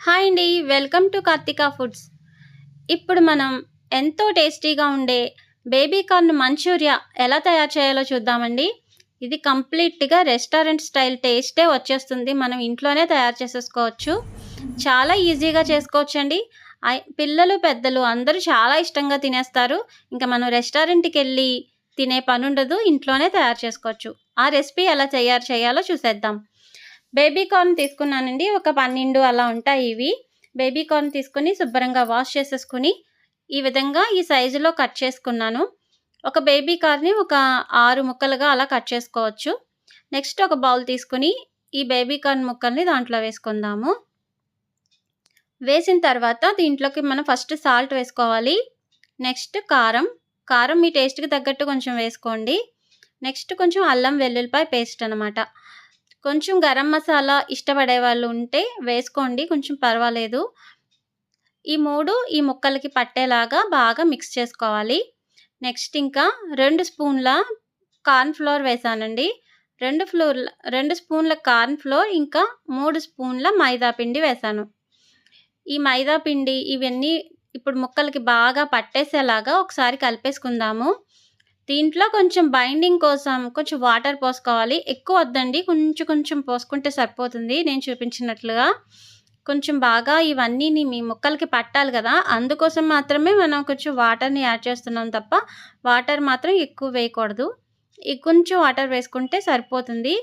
Hi అండి. Welcome to Karthika foods. ఇప్పుడు మనం ఎంతో టేస్టీగా ఉండే బేబీ కార్న్ మంచూరియా ఎలా తయారు చేయాలో చూద్దామండి. ఇది కంప్లీట్‌గా రెస్టారెంట్ స్టైల్ టేస్టే వచ్చేస్తుంది. మనం ఇంట్లోనే తయారు చేసేసుకోవచ్చు. చాలా ఈజీగా చేసుకోవచ్చండి. పిల్లలు, పెద్దలు అందరూ చాలా ఇష్టంగా తినేస్తారు. ఇంక మనం రెస్టారెంట్‌కెళ్ళి తినే పనుండదు. ఇంట్లోనే తయారు చేసుకోవచ్చు. ఆ రెసిపీ ఎలా తయారు చేయాలో చూసేద్దాం. బేబీ కార్న్ తీసుకున్నానండి. ఒక 12 అలా ఉంటాయి ఇవి. బేబీ కార్న్ తీసుకొని శుభ్రంగా వాష్ చేసేసుకొని, ఈ విధంగా ఈ సైజులో కట్ చేసుకున్నాను. ఒక బేబీ కార్న్‌ని ఒక 6 ముక్కలుగా అలా కట్ చేసుకోవచ్చు. నెక్స్ట్ ఒక బౌల్ తీసుకొని, ఈ బేబీ కార్న్ ముక్కల్ని దాంట్లో వేసుకుందాము. వేసిన తర్వాత దీంట్లోకి మనం ఫస్ట్ సాల్ట్ వేసుకోవాలి. నెక్స్ట్ కారం. కారం మీ టేస్ట్‌కి తగ్గట్టు కొంచెం వేసుకోండి. నెక్స్ట్ కొంచెం అల్లం వెల్లుల్లిపాయ పేస్ట్ అనమాట. కొంచెం గరం మసాలా ఇష్టపడే వాళ్ళు ఉంటే వేసుకోండి. కొంచెం పర్వాలేదు. ఈ 3 ఈ ముక్కలకి పట్టేలాగా బాగా మిక్స్ చేసుకోవాలి. నెక్స్ట్ ఇంకా 2 స్పూన్ల కార్న్ ఫ్లోర్ వేసానండి. 2 స్పూన్ల కార్న్ ఫ్లోర్ ఇంకా 3 స్పూన్ల మైదా పిండి వేశాను. ఈ మైదా పిండి ఇవన్నీ ఇప్పుడు ముక్కలకి బాగా పట్టేసేలాగా ఒకసారి కలిపేసుకుందాము. దీంట్లో కొంచెం బైండింగ్ కోసం కొంచెం వాటర్ పోసుకోవాలి. ఎక్కువ వద్దండి. కొంచెం కొంచెం పోసుకుంటే సరిపోతుంది. నేను చూపించినట్లుగా. కొంచెం బాగా ఇవన్నీని మీ ముక్కలకి పట్టాలి గదా! అందుకోసం మాత్రమే మనం కొంచెం వాటర్‌ని యాడ్ చేస్తున్నాం తప్ప, వాటర్ మాత్రం ఎక్కువ వేయకూడదు. కొంచెం వాటర్ వేసుకుంటే సరిపోతుంది.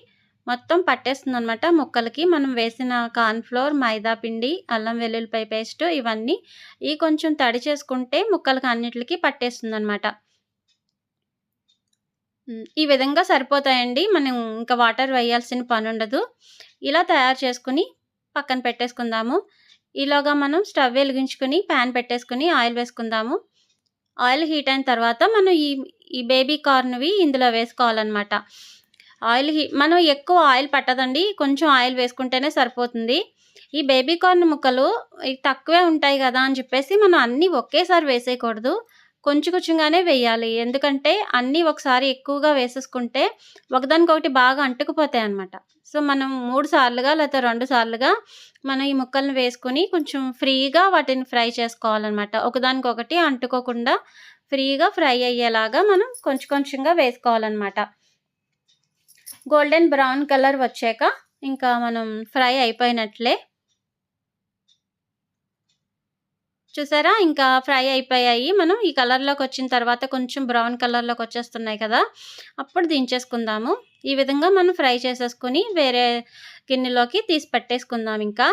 మొత్తం పట్టేస్తుందనమాట ముక్కలకి. మనం వేసిన కార్న్ ఫ్లోర్, మైదా పిండి, అల్లం వెల్లుల్లిపాయ పేస్ట్ ఇవన్నీ కొంచెం తడి చేసుకుంటే ముక్కలకి అన్నిట్లికి పట్టేస్తుందనమాట. ఈ విధంగా సరిపోతాయండి. మనం ఇంకా వాటర్ వేయాల్సిన పనుండదు. ఇలా తయారు చేసుకొని పక్కన పెట్టేసుకుందాము. ఈలోగా మనం స్టవ్ వెలిగించుకొని పాన్ పెట్టేసుకొని ఆయిల్ వేసుకుందాము. ఆయిల్ హీట్ అయిన తర్వాత మనం ఈ బేబీ కార్న్‌వి ఇందులో వేసుకోవాలనమాట. మనం ఎక్కువ ఆయిల్ పట్టదండి. కొంచెం ఆయిల్ వేసుకుంటేనే సరిపోతుంది. ఈ బేబీ కార్న్ ముక్కలు తక్కువే ఉంటాయి గదా అని చెప్పేసి మనం అన్నీ ఒకేసారి వేసేయకూడదు. కొంచెం కొంచెంగానే వేయాలి. ఎందుకంటే అన్నీ ఒకసారి ఎక్కువగా వేసేసుకుంటే ఒకదానికొకటి బాగా అంటుకుపోతాయన్నమాట. సో, మనం 3 సార్లుగా లేకపోతే 2 సార్లుగా మనం ఈ ముక్కల్ని వేసుకొని కొంచెం ఫ్రీగా వాటిని ఫ్రై చేసుకోవాలన్నమాట. ఒకదానికొకటి అంటుకోకుండా ఫ్రీగా ఫ్రై అయ్యేలాగా మనం కొంచెం కొంచెంగా వేసుకోవాలన్నమాట. గోల్డెన్ బ్రౌన్ కలర్ వచ్చాక ఇంకా మనం ఫ్రై అయిపోయినట్లే. చూసారా? ఇంకా ఫ్రై అయిపోయాయి. మనం ఈ కలర్‌లోకొచ్చిన తర్వాత కొంచెం బ్రౌన్ కలర్‌లోకొచ్చేస్తున్నాయి కదా! అప్పుడు దించేసుకుందాము. ఈ విధంగా మనం ఫ్రై చేసేసుకొని వేరే గిన్నెలోకి తీసి పెట్టేసుకుందాం ఇంకా.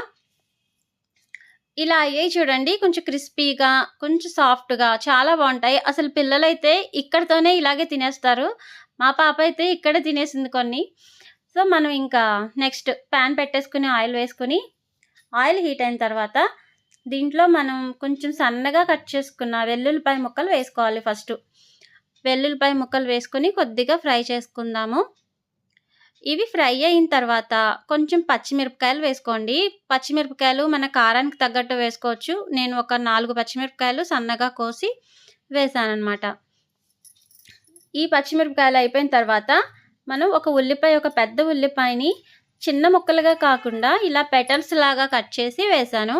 ఇలా అయ్యాయి చూడండి. కొంచెం క్రిస్పీగా, కొంచెం సాఫ్ట్‌గా చాలా బావుంటాయి. అసలు పిల్లలైతే ఇక్కడితోనే ఇలాగే తినేస్తారు. మా పాప అయితే ఇక్కడే తినేసింది కొన్ని. సో, మనం ఇంకా నెక్స్ట్ పాన్ పెట్టేసుకొని ఆయిల్ వేసుకొని, ఆయిల్ హీట్ అయిన తర్వాత దీంట్లో మనం కొంచెం సన్నగా కట్ చేసుకున్న వెల్లుల్లిపాయ ముక్కలు వేసుకోవాలి ఫస్టు. వెల్లుల్లిపాయ ముక్కలు వేసుకొని కొద్దిగా ఫ్రై చేసుకుందాము. ఇవి ఫ్రై అయిన తర్వాత కొంచెం పచ్చిమిరపకాయలు వేసుకోండి. పచ్చిమిరపకాయలు మన కారానికి తగ్గట్టు వేసుకోవచ్చు. నేను ఒక 4 పచ్చిమిరపకాయలు సన్నగా కోసి వేశాననమాట. ఈ పచ్చిమిరపకాయలు అయిపోయిన తర్వాత మనం ఒక పెద్ద ఉల్లిపాయని చిన్న ముక్కలుగా కాకుండా ఇలా పెటల్స్ లాగా కట్ చేసి వేశాను.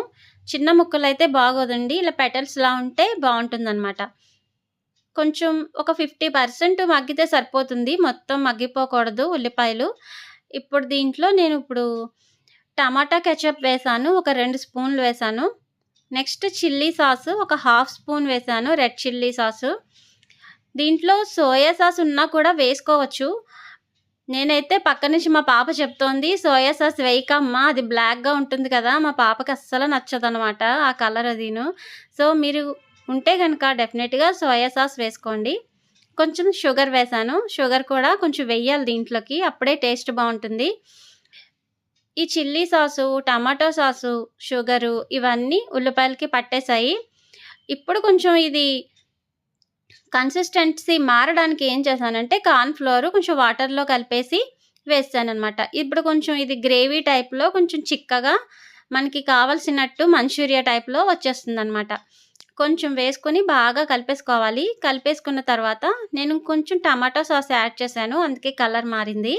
చిన్న ముక్కలైతే బాగోదండి. ఇలా పెటల్స్‌లా ఉంటే బావుంటుందనమాట. కొంచెం ఒక 50% మగ్గితే సరిపోతుంది. మొత్తం మగ్గిపోకూడదు ఉల్లిపాయలు. దీంట్లో నేను టమాటా కెచప్ వేశాను. ఒక 2 స్పూన్లు వేశాను. నెక్స్ట్ చిల్లీ సాసు ఒక హాఫ్ స్పూన్ వేశాను. Red chilli sauce. దీంట్లో సోయా సాస్ ఉన్నా కూడా వేసుకోవచ్చు. నేనైతే పక్క నుంచి మా పాప చెప్తోంది, "సోయా సాస్ వేయకమ్మా అది బ్లాక్‌గా ఉంటుంది కదా!" మా పాపకి అస్సలు నచ్చదనమాట ఆ కలర్ అదీను. సో, మీరు ఉంటే గనక డెఫినెట్‌గా సోయా సాస్ వేసుకోండి. కొంచెం షుగర్ వేశాను. షుగర్ కూడా కొంచెం వెయ్యాలి దీంట్లోకి. అప్పుడే టేస్ట్ బావుంటుంది. ఈ chilli sauce, tomato sauce, sugar ఇవన్నీ ఉల్లిపాయలకి పట్టేసాయి. ఇప్పుడు కొంచెం ఇది కన్సిస్టెన్సీ మారడానికి ఏం చేశానంటే కార్న్ ఫ్లోర్ కొంచెం వాటర్‌లో కలిపేసి వేసాననమాట. ఇప్పుడు కొంచెం ఇది గ్రేవీ టైప్‌లో కొంచెం చిక్కగా మనకి కావాల్సినట్టు మంచూరియా టైప్‌లో వచ్చేస్తుందనమాట. కొంచెం వేసుకొని బాగా కలిపేసుకోవాలి. కలిపేసుకున్న తర్వాత నేను కొంచెం టమాటో సాస్ యాడ్ చేశాను. అందుకే కలర్ మారింది.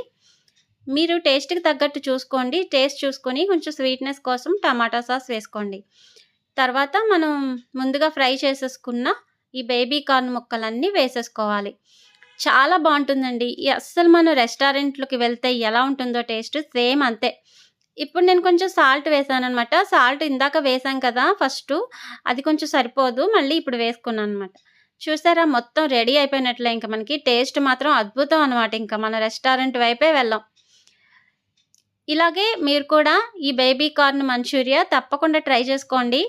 మీరు టేస్ట్‌కి తగ్గట్టు చూసుకోండి. టేస్ట్ చూసుకొని కొంచెం స్వీట్‌నెస్ కోసం టమాటా సాస్ వేసుకోండి. తర్వాత మనం ముందుగా ఫ్రై చేసేసుకున్న ఈ బేబీ కార్న్ ముక్కలన్నీ వేసేసుకోవాలి. చాలా బావుంటుందండి. అస్సలు మనం రెస్టారెంట్‌లోకి వెళ్తే ఎలా ఉంటుందో టేస్ట్ సేమ్ అంతే. ఇప్పుడు నేను కొంచెం సాల్ట్ వేసాననమాట. సాల్ట్ ఇందాక వేసాం కదా ఫస్టు, అది కొంచెం సరిపోదు. మళ్ళీ ఇప్పుడు వేసుకున్నాననమాట. చూసారా మొత్తం రెడీ అయిపోయినట్లే ఇంక మనకి. టేస్ట్ మాత్రం అద్భుతం అనమాట. ఇంక మన రెస్టారెంట్ వైపే వెళ్ళాం. ఇలాగే మీరు కూడా ఈ బేబీ కార్న్ మంచూరియా తప్పకుండా ట్రై చేసుకోండి.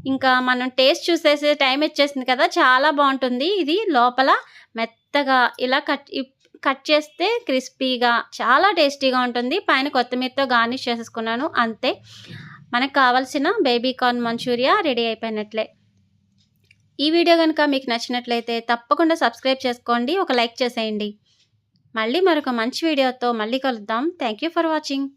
ఇంకా మనం టేస్ట్ చూసేసే టైం వచ్చేసింది కదా! చాలా బావుంటుంది. ఇది లోపల మెత్తగా ఇలా కట్ చేస్తే క్రిస్పీగా చాలా టేస్టీగా ఉంటుంది. పైన కొత్తిమీరతో గార్నిష్ చేసేసుకున్నాను అంతే. మనకు కావాల్సిన బేబీ కార్న్ మంచూరియా రెడీ అయిపోయినట్లే. ఈ వీడియో గనుక మీకు నచ్చినట్లయితే తప్పకుండా సబ్స్క్రైబ్ చేసుకోండి. ఒక లైక్ చేసేయండి. మళ్ళీ మరొక మంచి వీడియోతో మళ్ళీ కలుద్దాం. Thank you for watching.